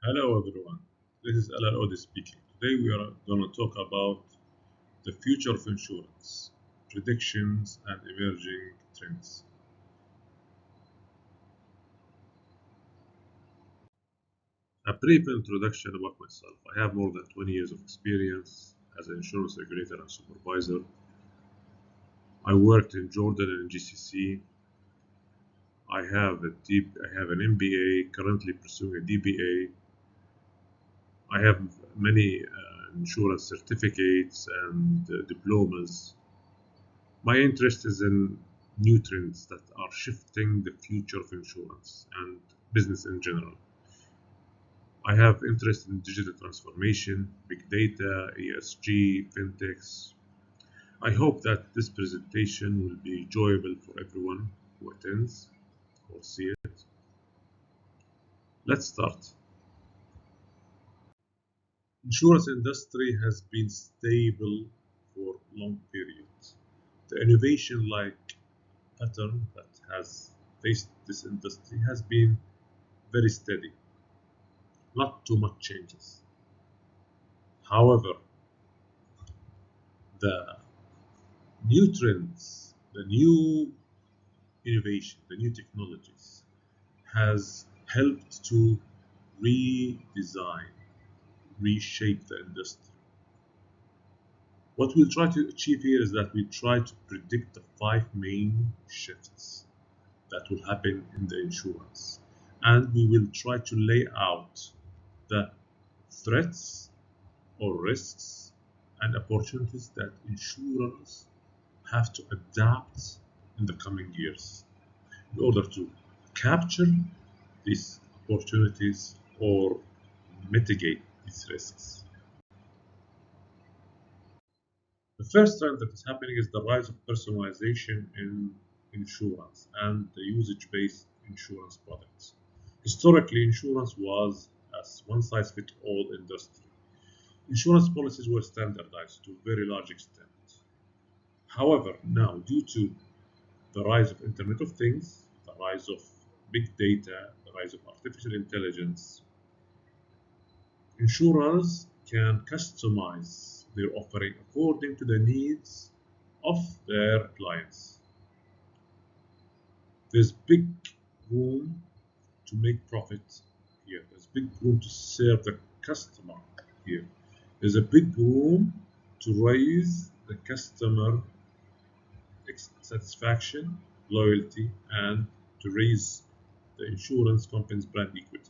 Hello everyone, this is Alan Odi speaking. Today we are going to talk about the future of insurance, predictions and emerging trends. A brief introduction about myself. I have more than 20 years of experience as an insurance regulator and supervisor. I worked in Jordan and GCC. I have an MBA, currently pursuing a DBA. I have many insurance certificates and diplomas. My interest is in new trends that are shifting the future of insurance and business in general. I have interest in digital transformation, big data, ESG, fintechs. I hope that this presentation will be enjoyable for everyone who attends or see it. Let's start. Insurance industry has been stable for long periods. The innovation like pattern that has faced this industry has been very steady, not too much changes. However, the new trends, the new innovation, the new technologies has helped to redesign, reshape the industry. What we'll try to achieve here is that we try to predict the five main shifts that will happen in the insurance. And we will try to lay out the threats or risks and opportunities that insurers have to adapt in the coming years in order to capture these opportunities or mitigate these risks. The first trend that is happening is the rise of personalization in insurance and the usage-based insurance products. Historically, insurance was a one-size-fits-all industry. Insurance policies were standardized to a very large extent. However, now, due to the rise of Internet of Things, the rise of big data, the rise of artificial intelligence, insurers can customize their offering according to the needs of their clients. There's big room to make profit here. There's big room to serve the customer here. There's a big room to raise the customer satisfaction, loyalty, and to raise the insurance company's brand equity.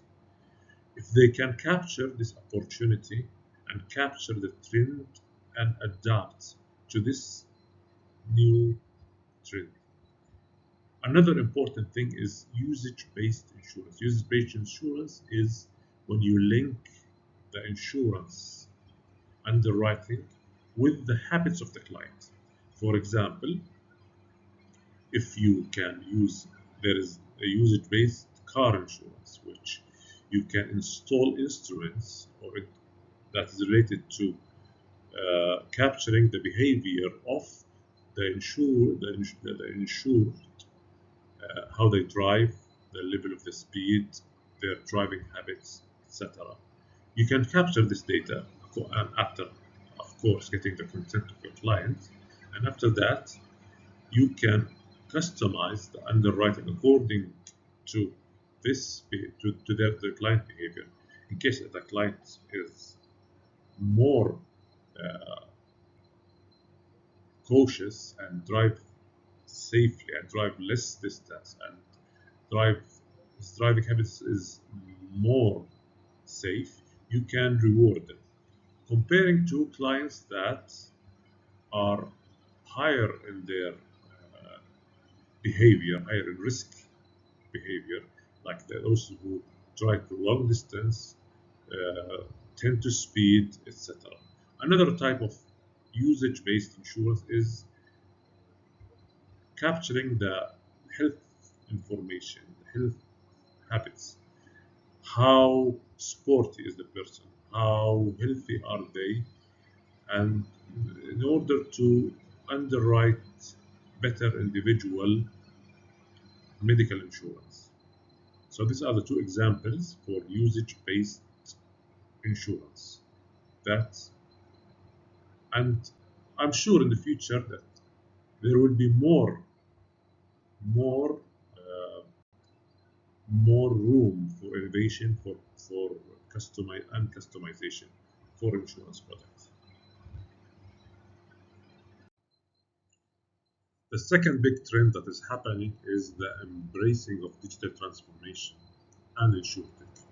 If they can capture this opportunity and capture the trend and adapt to this new trend. Another important thing is usage-based insurance. Usage-based insurance is when you link the insurance underwriting with the habits of the client. For example, if you can use, there is a usage-based car insurance, which you can install instruments that is related to capturing the behavior of the insured, how they drive, the level of the speed, their driving habits, etc. You can capture this data and after, of course, getting the consent of your client, and after that, you can customize the underwriting according to this to their client behavior. In case the client is more cautious and drive safely and drive less distance and drive his driving habits is more safe, you can reward them. Comparing to clients that are higher in their behavior, higher in risk behavior, like those who drive the long distance, tend to speed, etc. Another type of usage-based insurance is capturing the health information, health habits. How sporty is the person? How healthy are they? And in order to underwrite better individual medical insurance. So these are the two examples for usage-based insurance. That, and I'm sure in the future that there will be more, uh, more room for innovation, for customization for insurance products. The second big trend that is happening is the embracing of digital transformation and insurtech.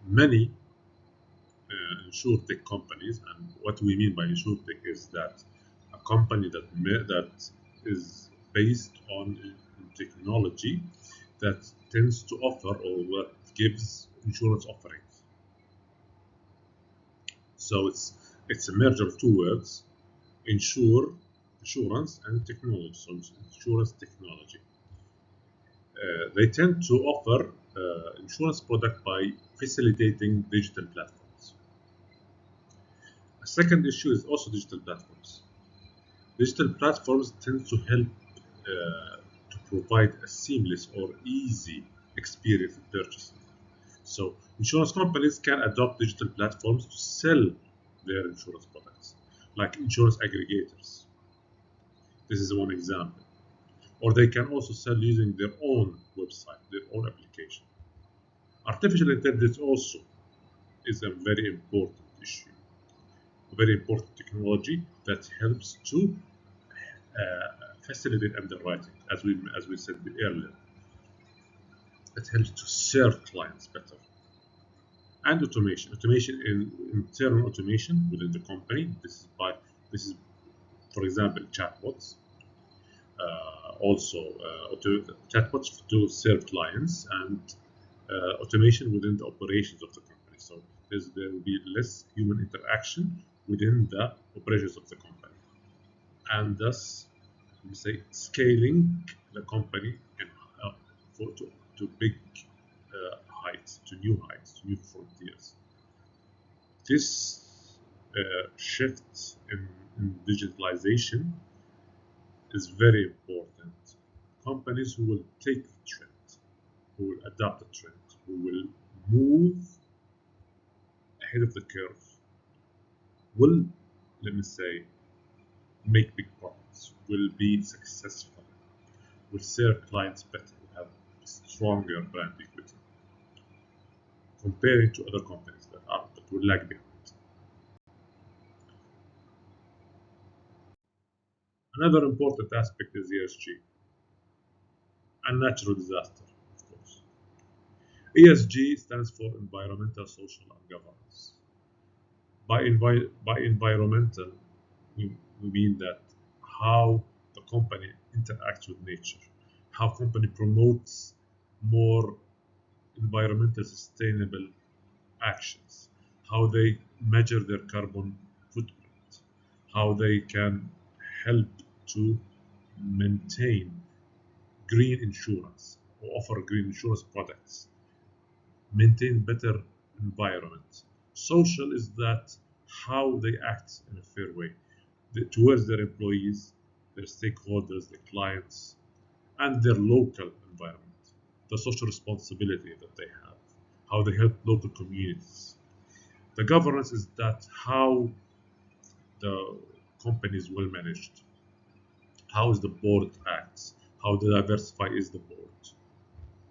Many insurtech companies, and what we mean by insurtech is that a company that is based on technology that tends to offer or what gives insurance offerings. So it's a merger of two words: insurance and technology. So insurance technology. They tend to offer insurance product by facilitating digital platforms. A second issue is also digital platforms. Digital platforms tend to help to provide a seamless or easy experience in purchasing. So insurance companies can adopt digital platforms to sell their insurance products, like insurance aggregators. This is one example. Or they can also sell using their own website, their own application. Artificial intelligence also is a very important issue, a very important technology that helps to facilitate underwriting, as we said earlier. It helps to serve clients better. And automation in internal automation within the company. This is, for example, chatbots. Also, chatbots to serve clients, and automation within the operations of the company. So there will be less human interaction within the operations of the company, and thus, we say, scaling the company and to big heights, to new frontiers. This shift in digitalization is very important. Companies who will take the trend, who will adapt the trend, who will move ahead of the curve, will, let me say, make big profits, will be successful, will serve clients better, will have stronger brand equity comparing to other companies that will lag behind. Another important aspect is ESG and natural disaster, of course. ESG stands for environmental, social, and governance. By environmental, we mean that how the company interacts with nature, how company promotes more environmental sustainable actions, how they measure their carbon footprint, how they can help to maintain green insurance or offer green insurance products, maintain better environment. Social is that how they act in a fair way towards their employees, their stakeholders, their clients, and their local environment, the social responsibility that they have, how they help local communities. The governance is that how the company is well managed, how is the board acts, how diversified is the board,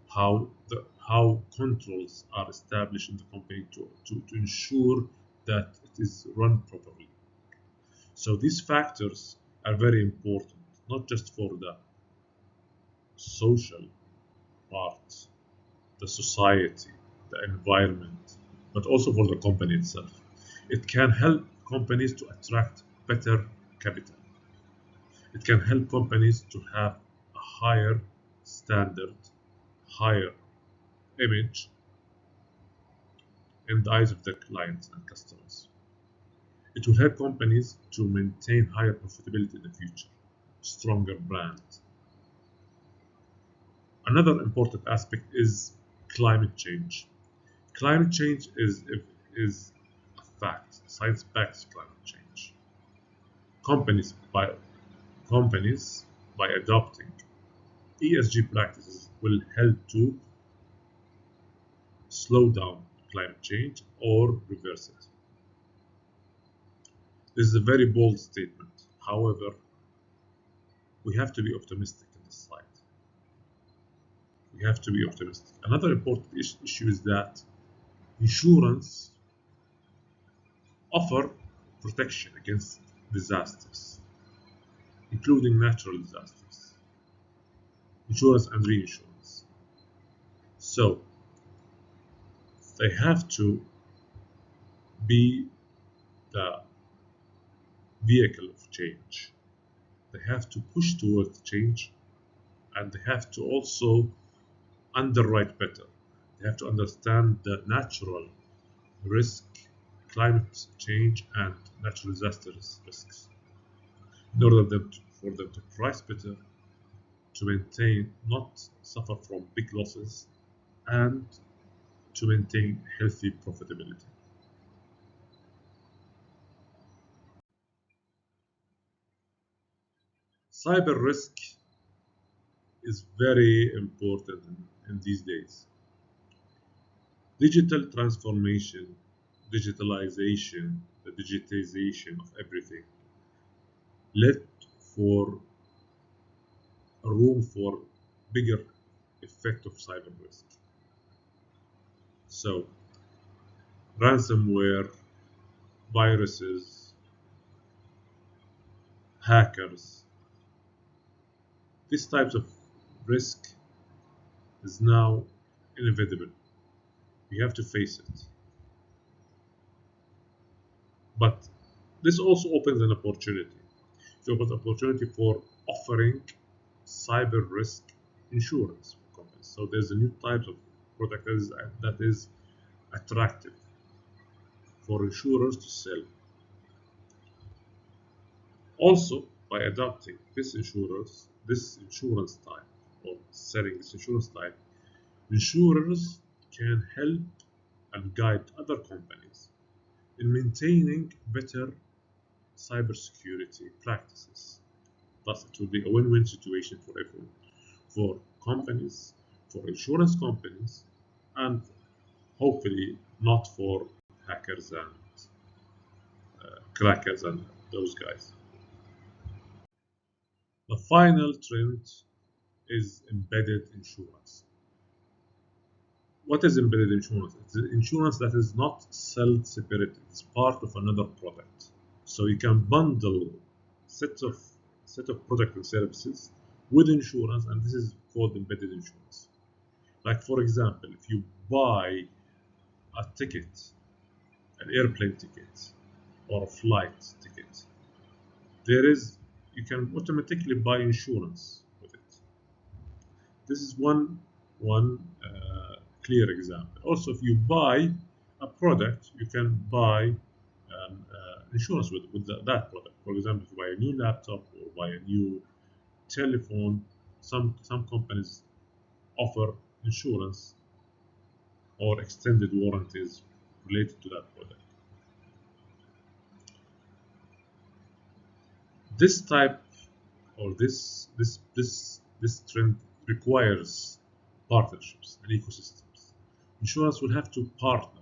how controls are established in the company to ensure that it is run properly. So these factors are very important, not just for the social part, the society, the environment, but also for the company itself. It can help companies to attract better capital. It can help companies to have a higher standard, higher image in the eyes of their clients and customers. It will help companies to maintain higher profitability in the future, stronger brand. Another important aspect is climate change. Climate change is a fact, science-backed climate change. Companies by adopting ESG practices will help to slow down climate change or reverse it. This is a very bold statement. However, we have to be optimistic in this slide. We have to be optimistic. Another important issue is that insurance offer protection against disasters, including natural disasters, insurance and reinsurance. So they have to be the vehicle of change. They have to push towards change, and they have to also underwrite better. They have to understand the natural risk, climate change, and natural disasters risks in order for them to price better, to maintain, not suffer from big losses, and to maintain healthy profitability. Cyber risk is very important in these days. Digital transformation, digitalization, the digitization of everything led for a room for bigger effect of cyber risk. So ransomware, viruses, hackers, these types of risk is now inevitable. We have to face it. But this also opens an opportunity. It opens an opportunity for offering cyber risk insurance for companies. So there's a new type of product that is attractive for insurers to sell. Also, by adopting this insurance type, or selling this insurance type, insurers can help and guide other companies in maintaining better cybersecurity practices. Thus, it will be a win-win situation for everyone, for companies, for insurance companies, and hopefully not for hackers and crackers and those guys. The final trend is embedded insurance. What is embedded insurance? It's insurance that is not sold separately. It's part of another product. So you can bundle set of products and services with insurance, and this is called embedded insurance. Like for example, if you buy a ticket, an airplane ticket or a flight ticket, you can automatically buy insurance with it. This is one clear example. Also, if you buy a product, you can buy insurance with that product. For example, if you buy a new laptop or buy a new telephone, some companies offer insurance or extended warranties related to that product. This type or this trend requires partnerships and ecosystems. Insurance will have to partner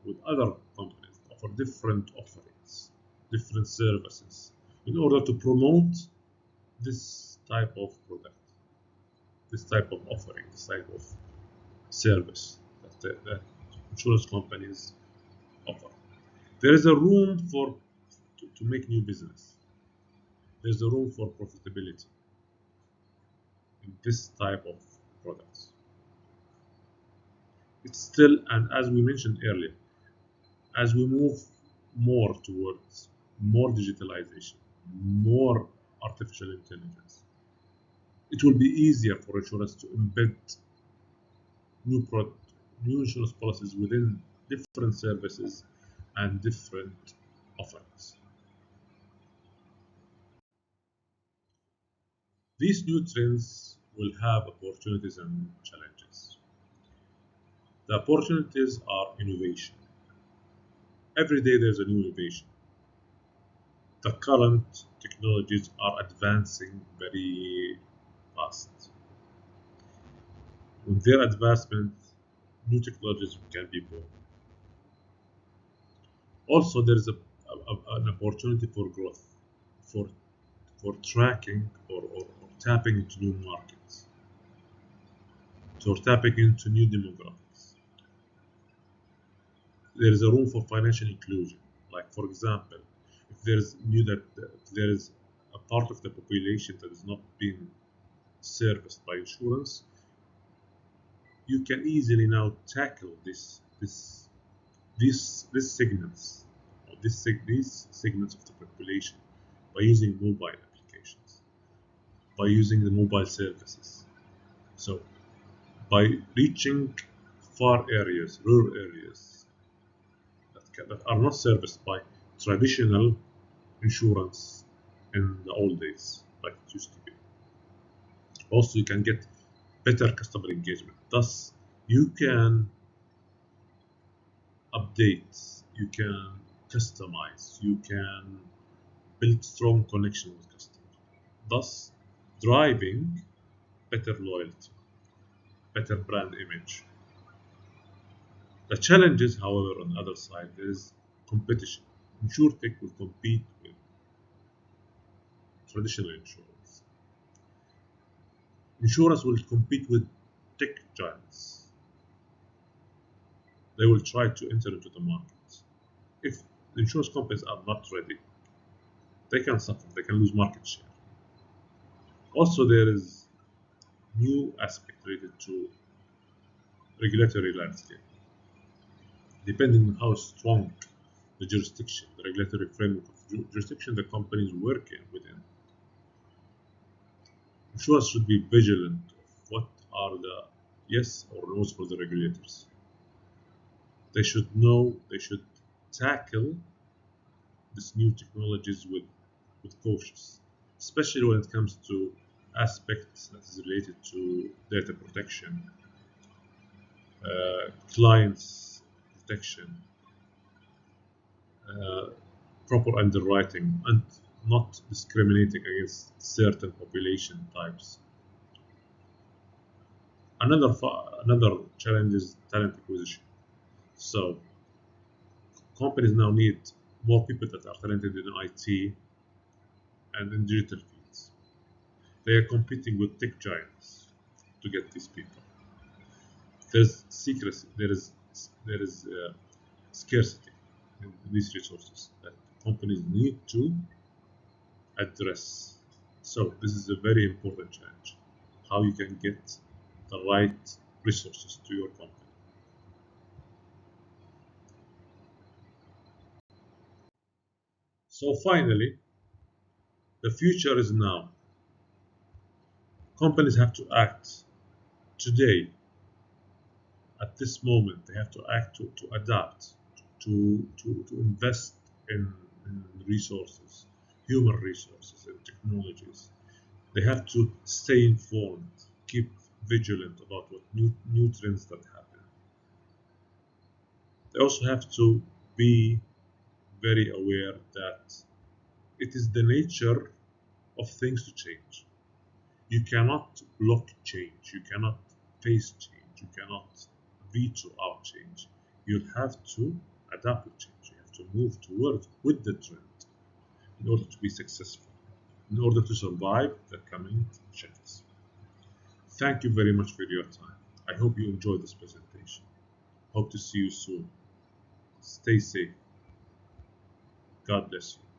with other companies, offer different offerings, different services, in order to promote this type of product, this type of offering, this type of service that insurance companies offer. There is a room to make new business. There's a room for profitability in this type of products. It's still, and as we mentioned earlier, as we move more towards more digitalization, more artificial intelligence, it will be easier for insurance to embed new insurance policies within different services and different offerings. These new trends will have opportunities and challenges. The opportunities are innovation. Every day there's a new innovation. The current technologies are advancing very fast. With their advancement, new technologies can be born. Also, there is an opportunity for growth, for tracking or tapping into new markets, or tapping into new demographics. There is a room for financial inclusion. Like, for example, if there is a part of the population that is not being serviced by insurance, you can easily now tackle these segments, or these segments of the population, by using mobile applications, by using the mobile services. So by reaching far areas, rural areas that are not serviced by traditional insurance in the old days, like it used to be. Also, you can get better customer engagement. Thus, you can update, you can customize, you can build strong connection with customers. Thus, driving better loyalty, better brand image. The challenge is, however, on the other side, there is competition. InsurTech will compete with traditional insurance. Insurance will compete with tech giants. They will try to enter into the market. If the insurance companies are not ready, they can suffer, they can lose market share. Also, there is new aspect related to regulatory landscape. Depending on how strong the jurisdiction, the regulatory framework of jurisdiction the company is working within, insurers should be vigilant of what are the yes or no's for the regulators. They should know, they should tackle these new technologies with cautious, especially when it comes to aspects that is related to data protection, clients protection, proper underwriting, and not discriminating against certain population types. Another challenge is talent acquisition. So companies now need more people that are talented in IT and in digital fields. They are competing with tech giants to get these people. There's secrecy. There is scarcity in these resources that companies need to address. So this is a very important challenge: how you can get the right resources to your company. So finally, the future is now. Companies have to act today. At this moment, they have to act to adapt, to invest in resources, human resources, and technologies. They have to stay informed, keep vigilant about what new trends that happen. They also have to be very aware that it is the nature of things to change. You cannot block change, you cannot face change, you cannot veto out change. You have to adapt with change. You have to move toward with the trend in order to be successful, in order to survive the coming shifts. Thank you very much for your time. I hope you enjoyed this presentation. Hope to see you soon. Stay safe. God bless you.